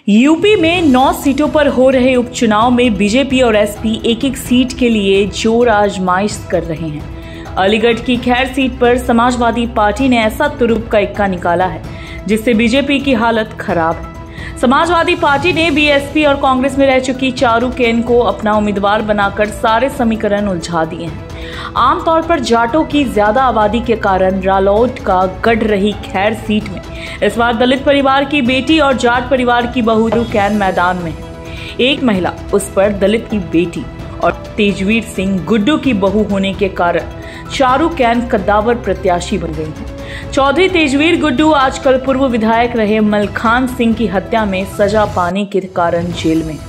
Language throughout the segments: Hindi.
यूपी में 9 सीटों पर हो रहे उपचुनाव में बीजेपी और एसपी एक एक सीट के लिए जोर आजमाइश कर रहे हैं। अलीगढ़ की खैर सीट पर समाजवादी पार्टी ने ऐसा तुरुप का इक्का निकाला है जिससे बीजेपी की हालत खराब है। समाजवादी पार्टी ने बीएसपी और कांग्रेस में रह चुकी चारू केन को अपना उम्मीदवार बनाकर सारे समीकरण उलझा दिए हैं। आमतौर पर जाटों की ज्यादा आबादी के कारण रालोद का गढ़ रही खैर सीट में इस बार दलित परिवार की बेटी और जाट परिवार की बहू चारू केन मैदान में है। एक महिला, उस पर दलित की बेटी और तेजवीर सिंह गुड्डू की बहू होने के कारण चारू केन कद्दावर प्रत्याशी बन गई है। चौधरी तेजवीर गुड्डू आजकल पूर्व विधायक रहे मलखान सिंह की हत्या में सजा पाने के कारण जेल में है,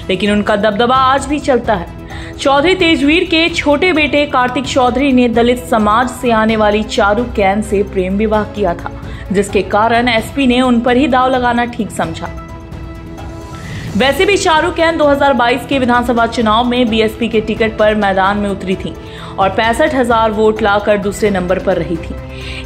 लेकिन उनका दबदबा आज भी चलता है। चौधरी तेजवीर के छोटे बेटे कार्तिक चौधरी ने दलित समाज से आने वाली चारू केन से प्रेम विवाह किया था, जिसके कारण एसपी ने उन पर ही दांव लगाना ठीक समझा। वैसे भी चारू केन 2022 के विधानसभा चुनाव में बीएसपी के टिकट पर मैदान में उतरी थी और 65,000 वोट लाकर दूसरे नंबर पर रही थी,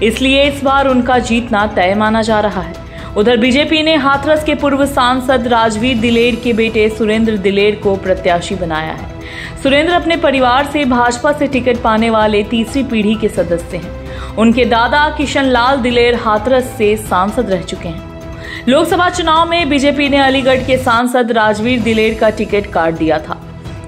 इसलिए इस बार उनका जीतना तय माना जा रहा है। उधर बीजेपी ने हाथरस के पूर्व सांसद राजवीर दिलेर के बेटे सुरेंद्र दिलेर को प्रत्याशी बनाया है। सुरेंद्र अपने परिवार से भाजपा से टिकट पाने वाले तीसरी पीढ़ी के सदस्य हैं। उनके दादा किशन लाल दिलेर हाथरस से सांसद रह चुके हैं। लोकसभा चुनाव में बीजेपी ने अलीगढ़ के सांसद राजवीर दिलेर का टिकट काट दिया था।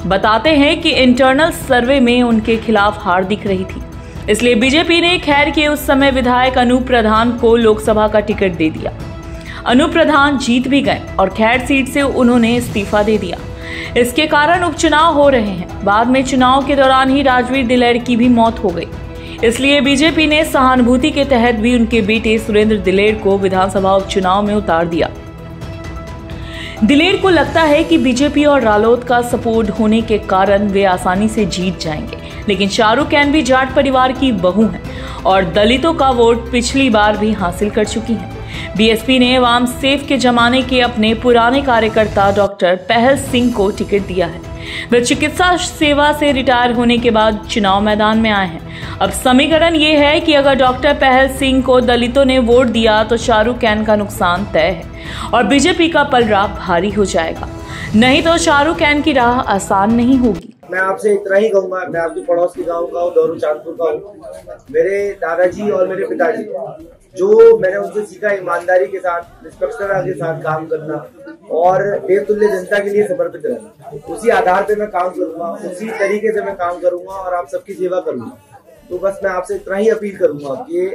बताते हैं कि इंटरनल सर्वे में उनके खिलाफ हार दिख रही थी, इसलिए बीजेपी ने खैर के उस समय विधायक अनूप प्रधान को लोकसभा का टिकट दे दिया। अनूप प्रधान जीत भी गए और खैर सीट से उन्होंने इस्तीफा दे दिया। इसके कारण उपचुनाव हो रहे हैं। बाद में चुनाव के दौरान ही राजवीर दिलेर की भी मौत हो गई, इसलिए बीजेपी ने सहानुभूति के तहत भी उनके बेटे सुरेंद्र दिलेर को विधानसभा उपचुनाव में उतार दिया। दिलेर को लगता है कि बीजेपी और रालोद का सपोर्ट होने के कारण वे आसानी से जीत जाएंगे, लेकिन चारू केन भी जाट परिवार की बहू हैं और दलितों का वोट पिछली बार भी हासिल कर चुकी हैं। बीएसपी ने वाम सेफ के जमाने के अपने पुराने कार्यकर्ता डॉक्टर पहल सिंह को टिकट दिया है। वे चिकित्सा सेवा से रिटायर होने के बाद चुनाव मैदान में आए हैं। अब समीकरण ये है कि अगर डॉक्टर पहल सिंह को दलितों ने वोट दिया तो चारू केन का नुकसान तय है और बीजेपी का पलड़ा भारी हो जाएगा, नहीं तो चारू केन की राह आसान नहीं होगी। मैं आपसे इतना ही कहूंगा, मैं आपके पड़ोस के गांव का हूँ, दौरू चांदपुर का हूँ। मेरे दादाजी और मेरे पिताजी, जो मैंने उनसे सीखा ईमानदारी के साथ, निष्पक्षता के साथ काम करना और देवतुल्य जनता के लिए समर्पित रहना, उसी आधार पे मैं काम करूंगा, उसी तरीके से मैं काम करूंगा और आप सबकी सेवा करूंगा। तो बस मैं आपसे इतना ही अपील करूंगा कि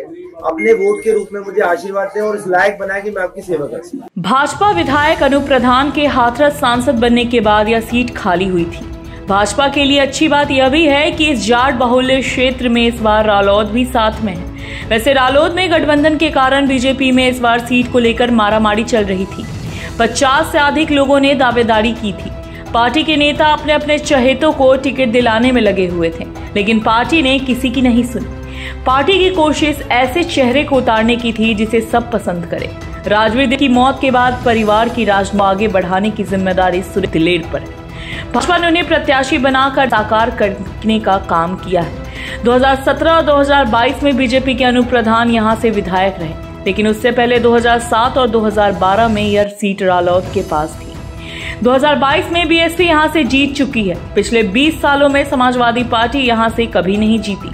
अपने वोट के रूप में मुझे आशीर्वाद दें और इस लायक बनाए कि मैं आपकी सेवा कर सकूं। भाजपा विधायक अनूप प्रधान के हाथरस सांसद बनने के बाद यह सीट खाली हुई थी। भाजपा के लिए अच्छी बात यह भी है कि इस जाट बाहुल्य क्षेत्र में इस बार रालोद भी साथ में है। वैसे रालोद में गठबंधन के कारण बीजेपी में इस बार सीट को लेकर मारामारी चल रही थी। 50 से अधिक लोगों ने दावेदारी की थी। पार्टी के नेता अपने अपने चहेतों को टिकट दिलाने में लगे हुए थे, लेकिन पार्टी ने किसी की नहीं सुनी। पार्टी की कोशिश ऐसे चेहरे को उतारने की थी जिसे सब पसंद करे। राजवीर की मौत के बाद परिवार की राजनीति आगे बढ़ाने की जिम्मेदारी सुरेंद्र दिलेर पर है। भाजपा ने उन्हें प्रत्याशी बनाकर साकार करने का काम किया है। 2017 और 2022 में बीजेपी के अनूप प्रधान यहां से विधायक रहे, लेकिन उससे पहले 2007 और 2012 में यह सीट रालोद के पास थी। 2022 में बीएसपी यहां से जीत चुकी है। पिछले 20 सालों में समाजवादी पार्टी यहां से कभी नहीं जीती,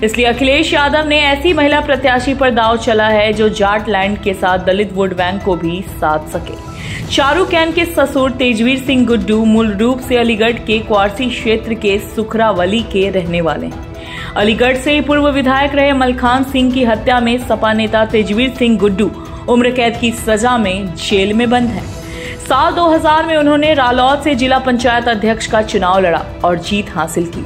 इसलिए अखिलेश यादव ने ऐसी महिला प्रत्याशी पर दांव चला है जो जाट लैंड के साथ दलित वोट बैंक को भी साध सके। चारू केन के ससुर तेजवीर सिंह गुड्डू मूल रूप से अलीगढ़ के क्वारसी क्षेत्र के सुखरावली के रहने वाले हैं। अलीगढ़ से ही पूर्व विधायक रहे मलखान सिंह की हत्या में सपा नेता तेजवीर सिंह गुड्डू उम्र कैद की सजा में जेल में बंद है। साल 2000 में उन्होंने रालोद से जिला पंचायत अध्यक्ष का चुनाव लड़ा और जीत हासिल की,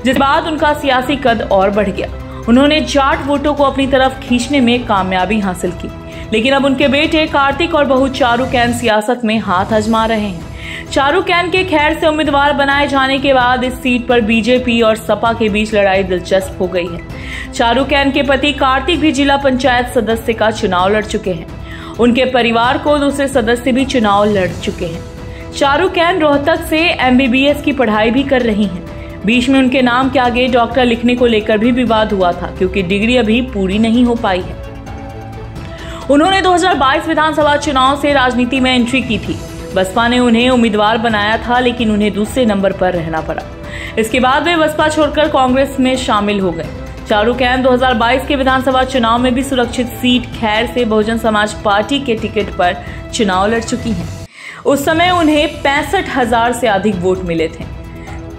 जिस बाद उनका सियासी कद और बढ़ गया। उन्होंने जाट वोटों को अपनी तरफ खींचने में कामयाबी हासिल की, लेकिन अब उनके बेटे कार्तिक और बहू चारू केन सियासत में हाथ आजमा रहे हैं। चारू केन के खैर से उम्मीदवार बनाए जाने के बाद इस सीट पर बीजेपी और सपा के बीच लड़ाई दिलचस्प हो गई है। चारू केन के पति कार्तिक भी जिला पंचायत सदस्य का चुनाव लड़ चुके हैं। उनके परिवार को दूसरे सदस्य भी चुनाव लड़ चुके हैं। चारू केन रोहतक से एमबीबीएस की पढ़ाई भी कर रही हैं। बीच में उनके नाम के आगे डॉक्टर लिखने को लेकर भी विवाद हुआ था, क्योंकि डिग्री अभी पूरी नहीं हो पाई है। उन्होंने 2022 विधानसभा चुनाव से राजनीति में एंट्री की थी। बसपा ने उन्हें उम्मीदवार बनाया था, लेकिन उन्हें दूसरे नंबर पर रहना पड़ा। इसके बाद वे बसपा छोड़कर कांग्रेस में शामिल हो गए। चारू कैन 2022 के विधानसभा चुनाव में भी सुरक्षित सीट खैर से बहुजन समाज पार्टी के टिकट पर चुनाव लड़ चुकी हैं। उस समय उन्हें 65,000 से अधिक वोट मिले थे,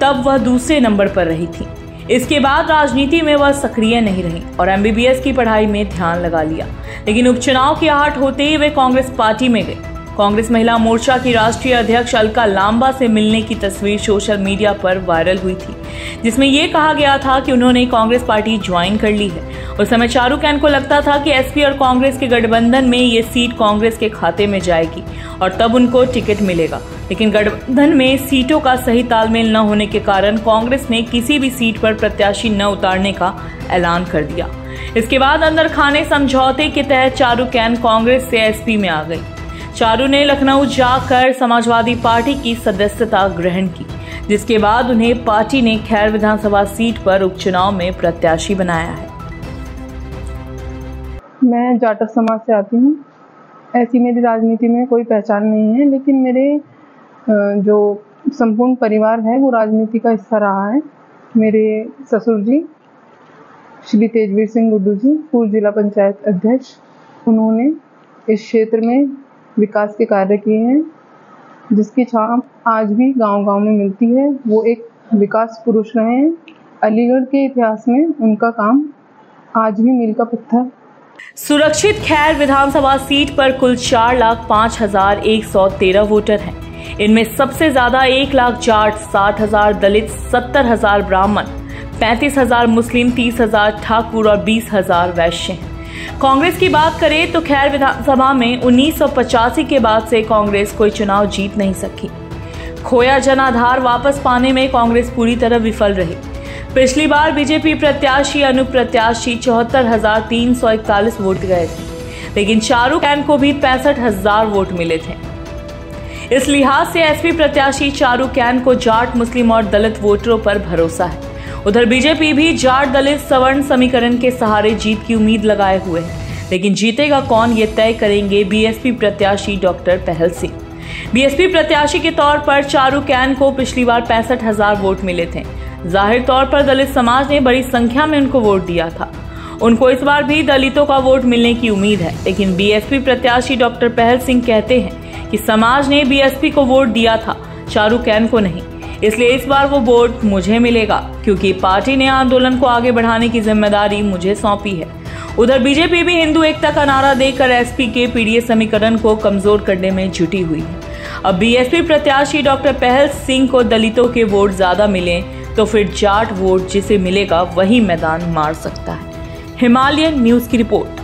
तब वह दूसरे नंबर पर रही थी। इसके बाद राजनीति में वह सक्रिय नहीं रही और MBBS की पढ़ाई में ध्यान लगा लिया, लेकिन उपचुनाव की आहट होते ही वे कांग्रेस पार्टी में गए। कांग्रेस महिला मोर्चा की राष्ट्रीय अध्यक्ष अलका लांबा से मिलने की तस्वीर सोशल मीडिया पर वायरल हुई थी, जिसमें यह कहा गया था कि उन्होंने कांग्रेस पार्टी ज्वाइन कर ली है। उस समय चारू कैन को लगता था कि SP और कांग्रेस के गठबंधन में ये सीट कांग्रेस के खाते में जाएगी और तब उनको टिकट मिलेगा, लेकिन गठबंधन में सीटों का सही तालमेल न होने के कारण कांग्रेस ने किसी भी सीट पर प्रत्याशी न उतारने का ऐलान कर दिया। इसके बाद अंदर खाने समझौते के तहत चारू कैन कांग्रेस से SP में आ गई। चारू ने लखनऊ जाकर समाजवादी पार्टी की सदस्यता ग्रहण की, जिसके बाद उन्हें पार्टी ने खैर विधानसभा सीट पर उपचुनाव में प्रत्याशी बनाया है। मैं जाटव समाज से आती हूँ। ऐसी मेरी राजनीति में कोई पहचान नहीं है, लेकिन मेरे जो संपूर्ण परिवार है वो राजनीति का हिस्सा रहा है। मेरे ससुर जी श्री तेजवीर सिंह गुड्डू जी, पूर्व जिला पंचायत अध्यक्ष, उन्होंने इस क्षेत्र में विकास के कार्य किए हैं, जिसकी छाप आज भी गांव-गांव में मिलती है। वो एक विकास पुरुष रहे हैं। अलीगढ़ के इतिहास में उनका काम आज भी मील का पत्थर। सुरक्षित खैर विधानसभा सीट पर कुल 4,05,113 वोटर हैं। इनमें सबसे ज्यादा 1 लाख जाट, 60,000 दलित, 70,000 ब्राह्मण, 35,000 मुस्लिम, 30,000 ठाकुर और 20,000 वैश्य हैं। कांग्रेस की बात करें तो खैर विधानसभा में 1985 के बाद से कांग्रेस कोई चुनाव जीत नहीं सकी। खोया जनाधार वापस पाने में कांग्रेस पूरी तरह विफल रही। पिछली बार बीजेपी प्रत्याशी अनुप्रत्याशी 74,341 वोट गए थे, लेकिन चारू कैन को भी 65,000 वोट मिले थे। इस लिहाज से SP प्रत्याशी चारू कैन को जाट, मुस्लिम और दलित वोटरों पर भरोसा है। उधर बीजेपी भी जाट, दलित, सवर्ण समीकरण के सहारे जीत की उम्मीद लगाए हुए है, लेकिन जीतेगा कौन ये तय करेंगे BSP प्रत्याशी डॉक्टर पहल सिंह। BSP प्रत्याशी के तौर पर चारू कैन को पिछली बार 65,000 वोट मिले थे। जाहिर तौर पर दलित समाज ने बड़ी संख्या में उनको वोट दिया था। उनको इस बार भी दलितों का वोट मिलने की उम्मीद है, लेकिन BSP प्रत्याशी डॉक्टर पहल सिंह कहते हैं कि समाज ने BSP को वोट दिया था, चारू कैन को नहीं, इसलिए इस बार वो वोट मुझे मिलेगा, क्योंकि पार्टी ने आंदोलन को आगे बढ़ाने की जिम्मेदारी मुझे सौंपी है। उधर बीजेपी भी हिंदू एकता का नारा देकर SP के PDA समीकरण को कमजोर करने में जुटी हुई है। अब BSP प्रत्याशी डॉक्टर पहल सिंह को दलितों के वोट ज्यादा मिले तो फिर जाट वोट जिसे मिलेगा वही मैदान मार सकता है। हिमालयन न्यूज की रिपोर्ट।